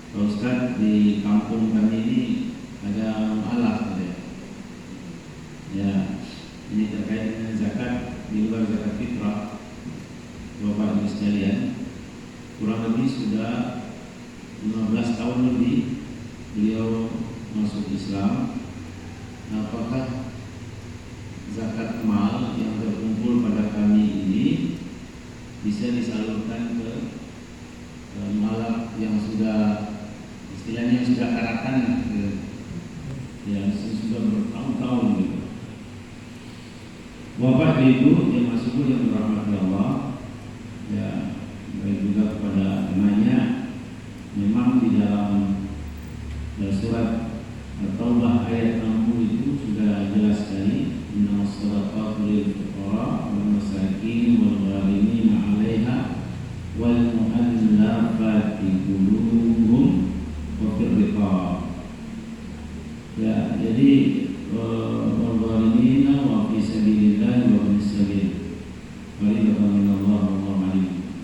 Pak Ustaz, di kampung kami ini ada mualaf gitu ya. Ya, ini terkait dengan zakat di luar zakat fitrah. Bapak Ibu sekalian, kurang lebih sudah 15 tahun lebih beliau masuk Islam. Apakah zakat mal yang terkumpul pada kami ini bisa disalurkan ke mualaf yang sudah istilahnya sudah karatan yang sudah bertahun-tahun gitu. Bapak Ibu yang masuk yang dirahmati Allah, ya baik juga kepada temannya. Memang di dalam surat At-Taubah ayat 60 itu sudah jelas sekali, innamas shadaqatu lil fuqara wal masakin wal gharimin 'alaiha wal mu'allafati qulubuhum wa fir riqab. Ya, jadi wal gharimin wa fi sabilillah wa ibn sabil. Walillahul wallahu alim.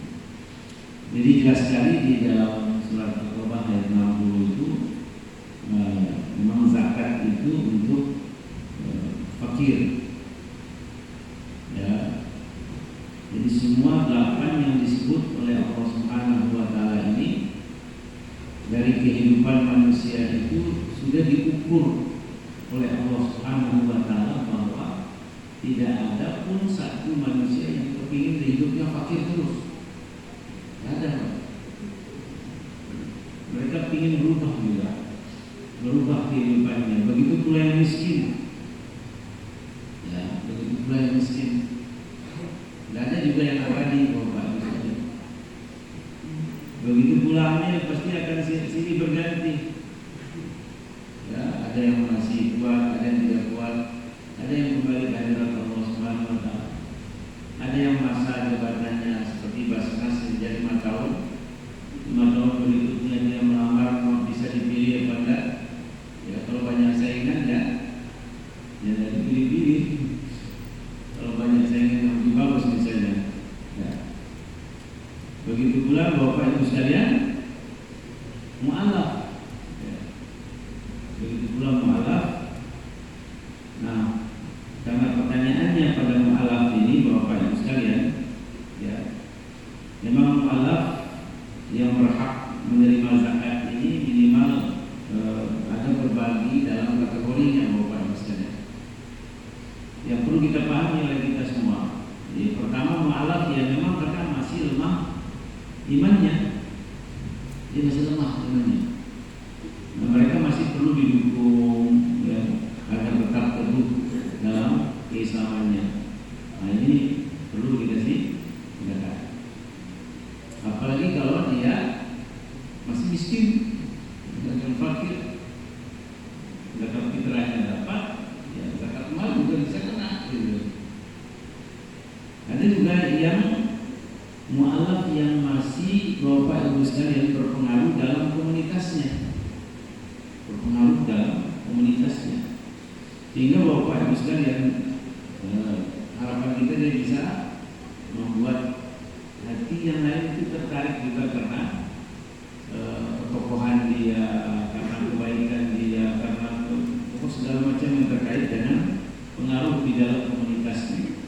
Jadi jelas sekali di dalam surat At-Taubah ayat 60 itu memang zakat itu untuk fakir. Ya. Jadi semua 8 yang disebut oleh Allah Subhanahu wa taala ini dari kehidupan manusia itu sudah diukur oleh Allah Subhanahu wa taala bahwa tidak ada pun satu manusia yang kepingin hidupnya fakir terus. Tidak ada. Mereka ingin berubah juga, berubah kehidupannya. Begitu pula yang miskin. Ya, begitu pula yang miskin. Tidak ada juga yang abadi, Bapak. Begitu pulangnya pasti akan sini berganti. Ya, ada yang masih kuat, ada yang tidak kuat, ada yang kembali ke hadirat Allah Subhanahu wa taala. Ada yang masa jabatannya seperti Basnas menjadi 5 tahun. 5 tahun berikutnya dia melamar, mau bisa dipilih apa enggak? Ya, kalau banyak saingan ya dari pilih-pilih. Kalau banyak saingan yang lebih bagus misalnya. Ya. Begitu pula Bapak Ibu sekalian, mu'alaf. Ya. Begitu pula mu'alaf. Nah, karena pertanyaannya pada mu'alaf ini Bapak Ibu sekalian, ya, memang mu'alaf yang berhak menerima zakat ini minimal ada berbagi dalam kategorinya Bapak Ibu sekalian. Yang perlu kita pahami oleh kita semua. Jadi, pertama mu'alaf ya memang karena masih lemah imannya. Dia masih lemah imannya. Nah, mereka masih perlu didukung ya, agar tetap teguh dalam keislamannya. Nah, ini perlu dikasih zakat. Apalagi kalau dia masih miskin, dan fakir, zakat fitrahnya dapat, ya zakat mal juga bisa kena. Gitu. Ada juga yang mu'alaf yang masih Bapak Ibu sekalian berpengaruh dalam komunitasnya, sehingga Bapak Ibu sekalian harapan kita dia bisa membuat hati yang lain itu tertarik juga karena ketokohan dia, karena kebaikan dia, karena segala macam yang terkait dengan pengaruh di dalam komunitasnya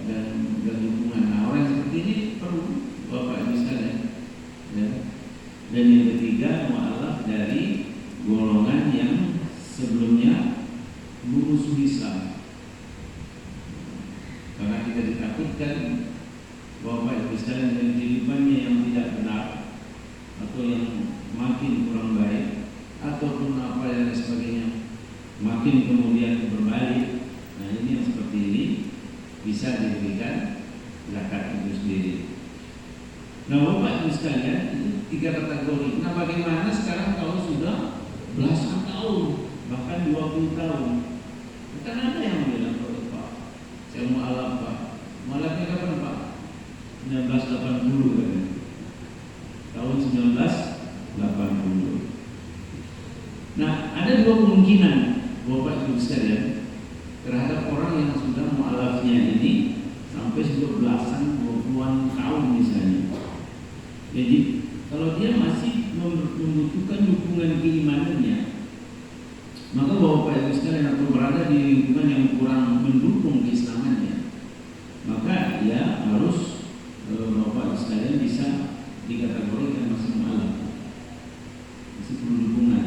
dan dukungan. Nah, orang seperti ini perlu Bapak Ibu sekalian. Ya. Dan yang ketiga, mu'alaf dari golongan yang sebelumnya memusuhi Islam. Karena kita ditakutkan Bapak Ibu sekalian dengan kehidupannya yang tidak benar atau yang makin kurang baik ataupun apa yang sebagainya, makin kemudian berbalik. Nah, ini yang seperti ini bisa diberikan zakat itu sendiri. Nah, Bapak Ibu sekalian, itu 3 kategori. Nah, bagaimana sekarang kalau sudah belasan tahun, bahkan 20 tahun? Kan ada yang bilang, Pak, saya mau mu'alaf, Pak. Mu'alafnya kapan, Pak? 1980 kan? Tahun 1980. Nah, ada 2 kemungkinan Bapak Ibu sekalian terhadap orang yang sudah mu'alafnya ini sampai sudah belasan 20-an tahun misalnya. Jadi kalau dia masih membutuhkan dukungan keimanannya, maka Bapak Ibu sekalian atau berada di lingkungan yang kurang mendukung keislamannya, maka dia harus Bapak Ibu sekalian bisa dikategorikan masih mu'alaf, masih perlu dukungan,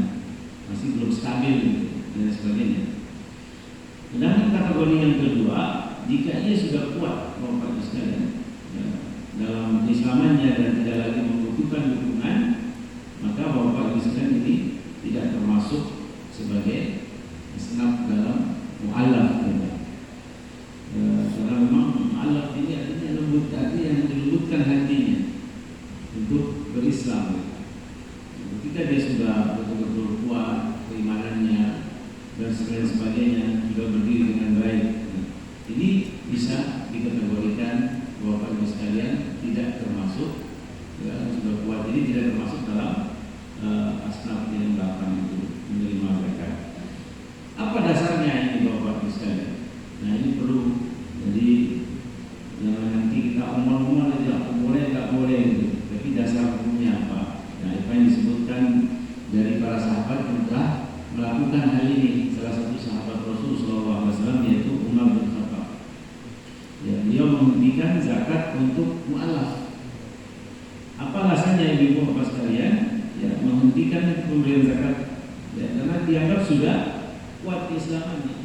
masih belum stabil dan sebagainya. Dan kategori yang kedua, jika ia sudah kuat Bapak Ibu sekalian dalam keislamannya dan tidak lagi membutuhkan dukungan, maka Bapak Ibu sekalian ini tidak termasuk sebagai isnad dalam mu'alaf. Karena memang mu'alaf ini artinya lembut hati, yang dilembutkan hatinya untuk berislam. Ketika dia sudah betul-betul kuat keimanannya dan sebagainya, sudah berdiri dengan baik, ini bisa dikategorikan Bapak Ibu sekalian tidak termasuk, sudah kuat ini tidak termasuk dalam asnaf yang 8 itu, menerima zakat. Apa dasarnya ini Bapak Ibu sekalian? Nah, ini perlu. Jadi jangan nanti kita omong-omong aja, boleh nggak boleh gitu. Tapi dasar hukumnya apa? Nah, apa yang disebutkan dari para sahabat yang telah melakukan hal ini. Salah satu sahabat Rasulullah SAW yaitu Umar bin Khattab. Ya, beliau menghentikan zakat untuk mu'alaf. Apa alasannya ibu bapak sekalian? Ya, menghentikan pemberian zakat ya, karena dianggap sudah kuat keislamannya.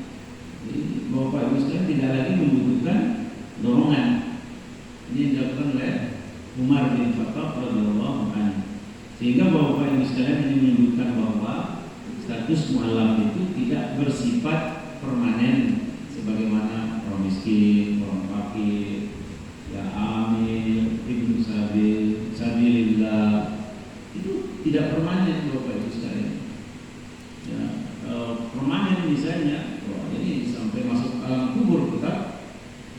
Jadi Bapak Ibu sekalian tidak lagi membutuhkan dorongan. Ini dilakukan oleh Umar bin Khattab radhiyallahu anhu. Sehingga Bapak Ibu sekalian ini menunjukkan bahwa status mu'alaf itu tidak bersifat permanen sebagaimana orang miskin, orang fakir, ya amil, ibnu sabil, sabilillah. Itu tidak permanen Bapak Ibu sekalian. Ya, permanen misalnya, ini sampai masuk alam kubur kita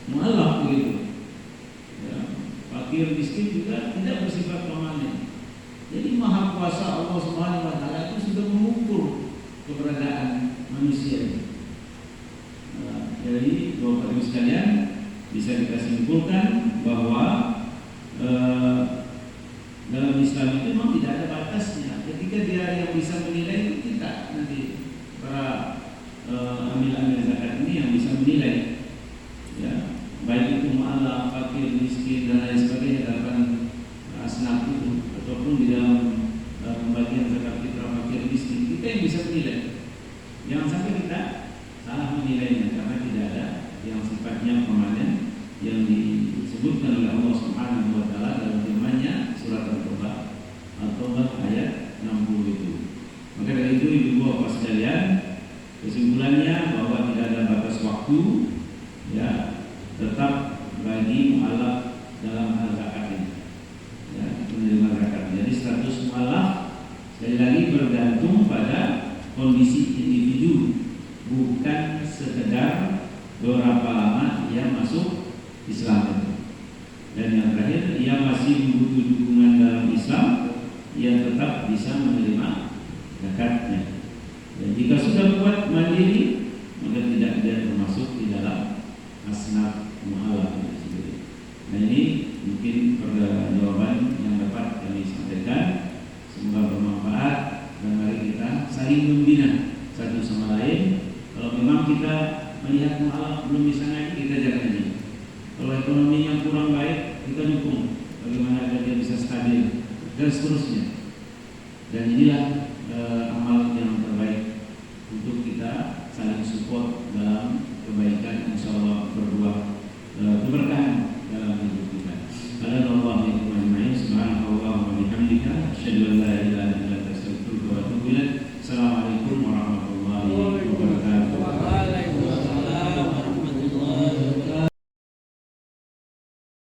mu'alaf begitu. Ya, fakir miskin juga tidak bersifat permanen. Jadi Maha Kuasa Allah Subhanahu wa taala itu sudah mengukur keberadaan manusia. Jadi Bapak Ibu sekalian bisa kita simpulkan bahwa dalam Islam itu memang tidak ada batasnya. Ketika dia yang bisa menilai itu kita nanti para amil-amil zakat ini yang bisa menilai, ya, baik itu mu'alaf, fakir, miskin dan lain sebagainya dalam asnaf itu ataupun di dalam pembagian zakat fitrah fakir miskin, kita yang bisa menilai. Jangan sampai kita salah menilainya karena tidak ada yang sifatnya permanen yang disebutkan oleh Allah Subhanahu wa taala dalam firman-Nya surat At-Taubah ayat 60 itu. Maka dari itu ibu bapak sekalian, kesimpulannya bahwa tidak ada batas waktu, ya, tetap bagi mu'alaf dalam hal zakat ini, ya, menerima zakat. Jadi status mu'alaf sekali lagi bergantung pada kondisi individu, bukan sekedar berapa lama ia masuk Islam itu. Dan yang terakhir, ia masih membutuh dukungan dalam Islam, ia tetap bisa menerima zakatnya. Dan jika sudah kuat mandiri, maka tidak dia termasuk di dalam asnaf mu'alaf itu sendiri. Nah, ini mungkin jawaban yang dapat kami sampaikan. Semoga bermanfaat dan mari kita saling membina satu sama lain. Kalau memang kita melihat mu'alaf belum bisa naik, kita jangan ini. Kalau ekonominya kurang baik, kita dukung bagaimana agar dia bisa stabil dan seterusnya. Dan inilah amal yang terbaik untuk kita saling support dalam kebaikan, insyaallah berbuah keberkahan dalam hidup kita. Alhamdulillah ya subhanallah wa bihamdika asyhadu an la ilaha illa anta astaghfiruka wa atubu ilaik. Assalamualaikum warahmatullahi wabarakatuh.